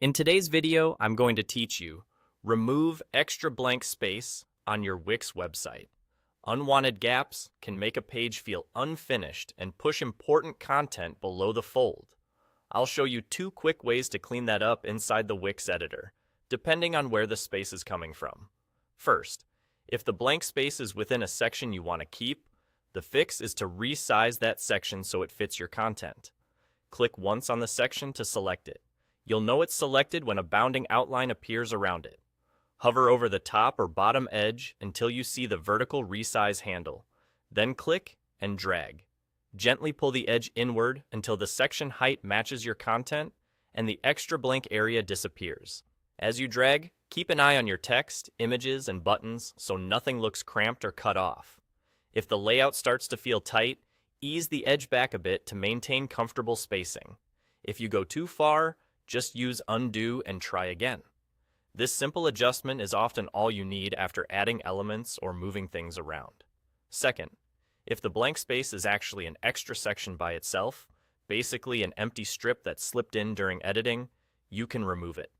In today's video, I'm going to teach you remove extra blank space on your Wix website. Unwanted gaps can make a page feel unfinished and push important content below the fold. I'll show you two quick ways to clean that up inside the Wix editor, depending on where the space is coming from. First, if the blank space is within a section you want to keep, the fix is to resize that section so it fits your content. Click once on the section to select it. You'll know it's selected when a bounding outline appears around it. Hover over the top or bottom edge until you see the vertical resize handle. Then click and drag. Gently pull the edge inward until the section height matches your content and the extra blank area disappears. As you drag, keep an eye on your text, images, and buttons so nothing looks cramped or cut off. If the layout starts to feel tight, ease the edge back a bit to maintain comfortable spacing. If you go too far, just use undo and try again. This simple adjustment is often all you need after adding elements or moving things around. Second, if the blank space is actually an extra section by itself, basically an empty strip that slipped in during editing, you can remove it.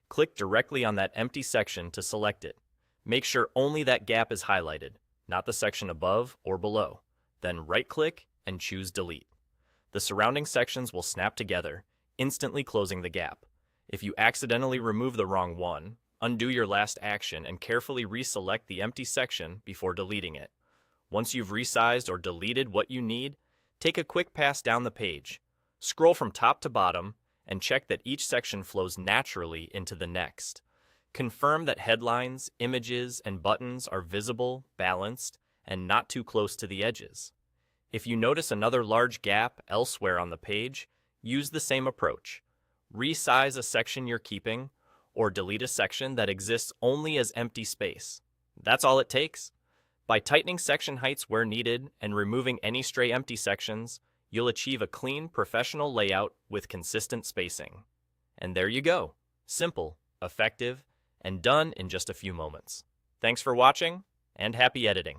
Click directly on that empty section to select it. Make sure only that gap is highlighted, not the section above or below. Then right-click and choose Delete. The surrounding sections will snap together, instantly closing the gap. If you accidentally remove the wrong one, undo your last action and carefully reselect the empty section before deleting it. Once you've resized or deleted what you need, take a quick pass down the page. Scroll from top to bottom and check that each section flows naturally into the next. Confirm that headlines, images, and buttons are visible, balanced, and not too close to the edges. If you notice another large gap elsewhere on the page, use the same approach. Resize a section you're keeping, or delete a section that exists only as empty space. That's all it takes. By tightening section heights where needed and removing any stray empty sections, you'll achieve a clean, professional layout with consistent spacing. And there you go. Simple, effective, and done in just a few moments. Thanks for watching, and happy editing.